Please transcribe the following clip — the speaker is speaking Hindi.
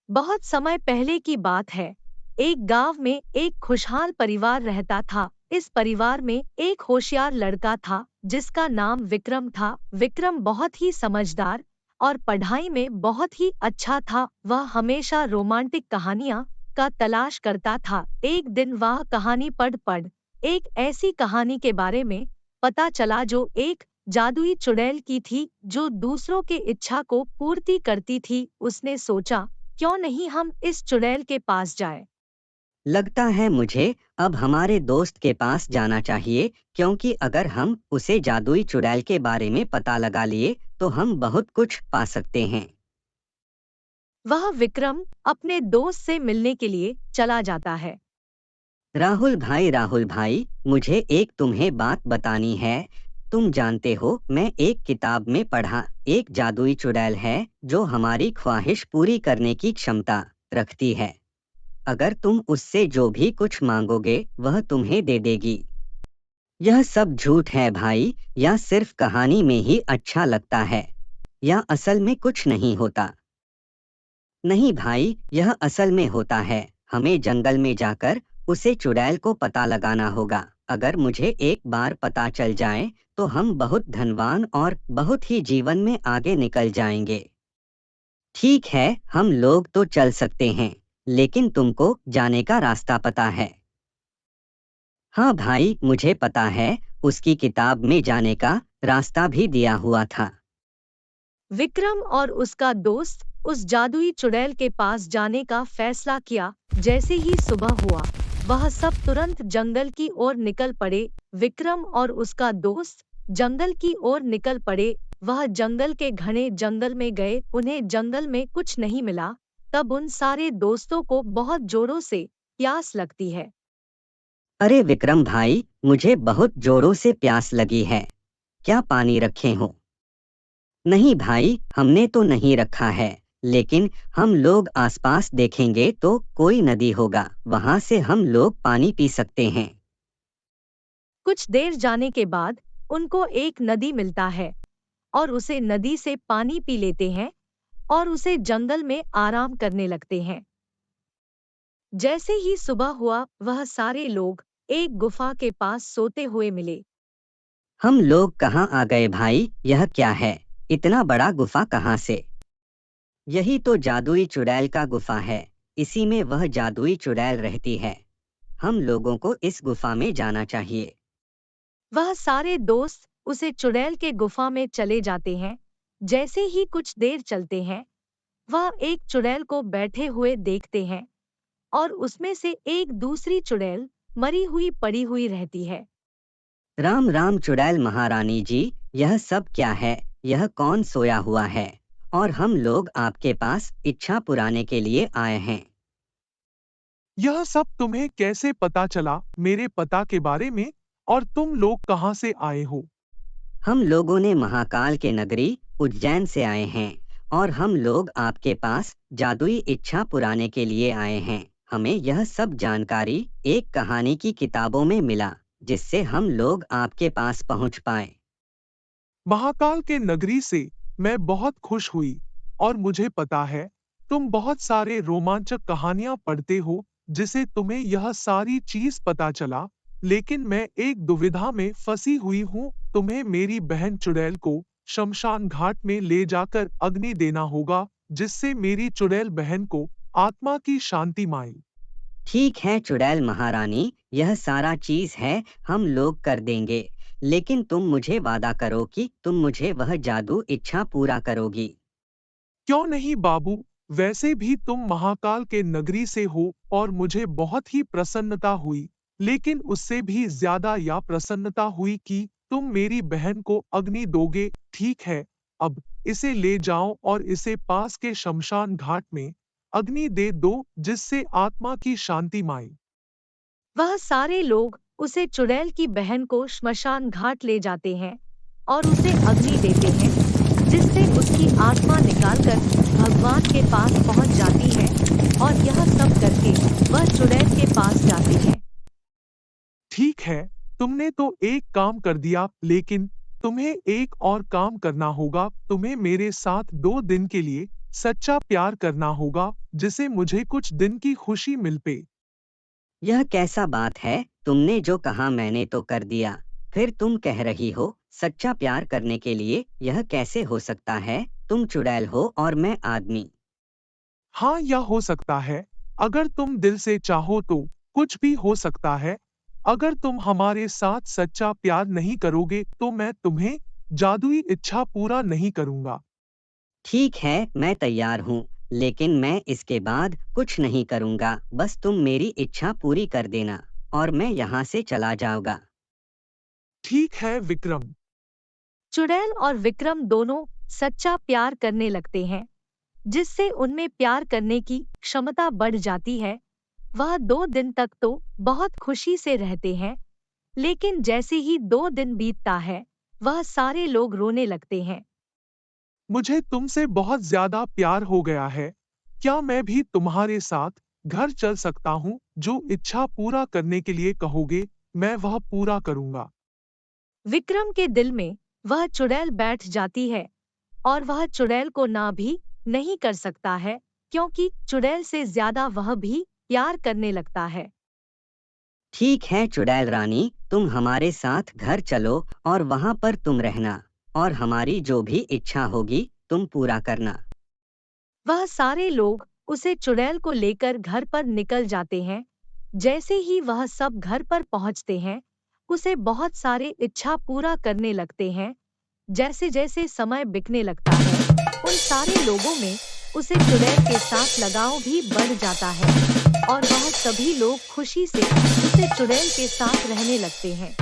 बहुत समय पहले की बात है। एक गांव में एक खुशहाल परिवार रहता था। इस परिवार में एक होशियार लड़का था जिसका नाम विक्रम था। विक्रम बहुत ही समझदार और पढ़ाई में बहुत ही अच्छा था। वह हमेशा रोमांटिक कहानियां का तलाश करता था। एक दिन वह कहानी पढ़ पढ़ एक ऐसी कहानी के बारे में पता चला जो एक जादुई चुड़ैल की थी जो दूसरों के इच्छा को पूर्ति करती थी। उसने सोचा, क्यों नहीं हम इस चुड़ैल के पास जाएं? लगता है मुझे अब हमारे दोस्त के पास जाना चाहिए, क्योंकि अगर हम उसे जादुई चुड़ैल के बारे में पता लगा लिए तो हम बहुत कुछ पा सकते हैं। वह विक्रम अपने दोस्त से मिलने के लिए चला जाता है। राहुल भाई, मुझे एक तुम्हें बात बतानी है। तुम जानते हो, मैं एक किताब में पढ़ा, एक जादुई चुड़ैल है जो हमारी ख्वाहिश पूरी करने की क्षमता रखती है। अगर तुम उससे जो भी कुछ मांगोगे वह तुम्हें दे देगी। यह सब झूठ है भाई, या सिर्फ कहानी में ही अच्छा लगता है, या असल में कुछ नहीं होता। नहीं भाई, यह असल में होता है। हमें जंगल में जाकर उसे चुड़ैल को पता लगाना होगा। अगर मुझे एक बार पता चल जाए तो हम बहुत धनवान और बहुत ही जीवन में आगे निकल जाएंगे। ठीक है, हम लोग तो चल सकते हैं, लेकिन तुमको जाने का रास्ता पता है? हाँ भाई, मुझे पता है, उसकी किताब में जाने का रास्ता भी दिया हुआ था। विक्रम और उसका दोस्त उस जादुई चुड़ैल के पास जाने का फैसला किया। जैसे ही सुबह हुआ, वह सब तुरंत जंगल की ओर निकल पड़े। विक्रम और उसका दोस्त जंगल की ओर निकल पड़े। वह जंगल के घने जंगल में गए। उन्हें जंगल में कुछ नहीं मिला। तब उन सारे दोस्तों को बहुत जोरों से प्यास लगती है। अरे विक्रम भाई, मुझे बहुत जोरों से प्यास लगी है। क्या पानी रखे हो? नहीं भाई, हमने तो नहीं रखा है, लेकिन हम लोग आसपास देखेंगे तो कोई नदी होगा, वहां से हम लोग पानी पी सकते हैं। कुछ देर जाने के बाद उनको एक नदी मिलता है और उसे नदी से पानी पी लेते हैं और उसे जंगल में आराम करने लगते हैं। जैसे ही सुबह हुआ, वह सारे लोग एक गुफा के पास सोते हुए मिले। हम लोग कहाँ आ गए भाई? यह क्या है? इतना बड़ा गुफा कहाँ से? यही तो जादुई चुड़ैल का गुफा है। इसी में वह जादुई चुड़ैल रहती है। हम लोगों को इस गुफा में जाना चाहिए। वह सारे दोस्त उसे चुड़ैल के गुफा में चले जाते हैं। जैसे ही कुछ देर चलते हैं, वह एक चुड़ैल को बैठे हुए देखते हैं और उसमें से एक दूसरी चुड़ैल मरी हुई पड़ी हुई रहती है। राम राम चुड़ैल महारानी जी, यह सब क्या है? यह कौन सोया हुआ है? और हम लोग आपके पास इच्छा पुराने के लिए आए हैं। यह सब तुम्हें कैसे पता चला मेरे पता के बारे में? और तुम लोग कहाँ से आए हो? हम लोगों ने महाकाल के नगरी उज्जैन से आए हैं, और हम लोग आपके पास जादुई इच्छा पुराने के लिए आए हैं। हमें यह सब जानकारी एक कहानी की किताबों में मिला, जिससे हम लोग आपके पास पहुंच पाए। महाकाल के नगरी से मैं बहुत खुश हुई, और मुझे पता है तुम बहुत सारे रोमांचक कहानियां पढ़ते हो जिसे तुम्हें यह सारी चीज पता चला। लेकिन मैं एक दुविधा में फंसी हुई हूँ। तुम्हें मेरी बहन चुड़ैल को शमशान घाट में ले जाकर अग्नि देना होगा, जिससे मेरी चुड़ैल बहन को आत्मा की शांति माई। ठीक है चुड़ैल महारानी, यह सारा चीज है, हम लोग कर देंगे। लेकिन तुम मुझे वादा करो कि तुम मुझे वह जादू इच्छा पूरा करोगी। क्यों नहीं बाबू, वैसे भी तुम महाकाल के नगरी से हो और मुझे बहुत ही प्रसन्नता हुई। लेकिन उससे भी ज्यादा यह प्रसन्नता हुई कि तुम मेरी बहन को अग्नि दोगे। ठीक है, अब इसे ले जाओ और इसे पास के शमशान घाट में अग्नि दे दो, जिससे आत्मा की शांति माई। वह सारे लोग उसे चुड़ैल की बहन को श्मशान घाट ले जाते हैं और उसे अग्नि देते हैं, जिससे उसकी आत्मा निकालकर भगवान के पास पहुंच जाती है। और यह सब करके वह चुड़ैल के पास जाती है। ठीक है, तुमने तो एक काम कर दिया, लेकिन तुम्हें एक और काम करना होगा। तुम्हें मेरे साथ 2 दिन के लिए सच्चा प्यार करना होगा जिसे मुझे कुछ दिन की खुशी मिल पे। यह कैसा बात है, तुमने जो कहा मैंने तो कर दिया, फिर तुम कह रही हो सच्चा प्यार करने के लिए, यह कैसे हो सकता है? तुम चुड़ैल हो और मैं आदमी। हाँ, यह हो सकता है। अगर तुम दिल से चाहो तो कुछ भी हो सकता है। अगर तुम हमारे साथ सच्चा प्यार नहीं करोगे तो मैं तुम्हें जादुई इच्छा पूरा नहीं करूंगा। ठीक है, मैं तैयार हूँ, लेकिन मैं इसके बाद कुछ नहीं करूँगा, बस तुम मेरी इच्छा पूरी कर देना और मैं यहाँ से चला जाऊँगा। ठीक है विक्रम। चुड़ैल और विक्रम दोनों सच्चा प्यार करने लगते हैं, जिससे उनमें प्यार करने की क्षमता बढ़ जाती है। वह 2 दिन तक तो बहुत खुशी से रहते हैं, लेकिन जैसे ही 2 दिन बीतता है, वह सारे लोग रोने लगते हैं। मुझे तुमसे बहुत ज्यादा प्यार हो गया है। क्या मैं भी तुम्हारे साथ घर चल सकता हूँ? जो इच्छा पूरा करने के लिए कहोगे, मैं वह पूरा करूँगा। विक्रम के दिल में वह चुड़ैल बैठ जाती है और वह चुड़ैल को ना भी नहीं कर सकता है, क्योंकि चुड़ैल से ज्यादा वह भी प्यार करने लगता है। ठीक है चुड़ैल रानी, तुम हमारे साथ घर चलो और वहाँ पर तुम रहना और हमारी जो भी इच्छा होगी तुम पूरा करना। वह सारे लोग उसे चुड़ैल को लेकर घर पर निकल जाते हैं। जैसे ही वह सब घर पर पहुंचते हैं, उसे बहुत सारे इच्छा पूरा करने लगते हैं। जैसे जैसे समय बीतने लगता है, उन सारे लोगों में उसे चुड़ैल के साथ लगाव भी बढ़ जाता है और वह सभी लोग खुशी से उसे चुड़ैल के साथ रहने लगते हैं।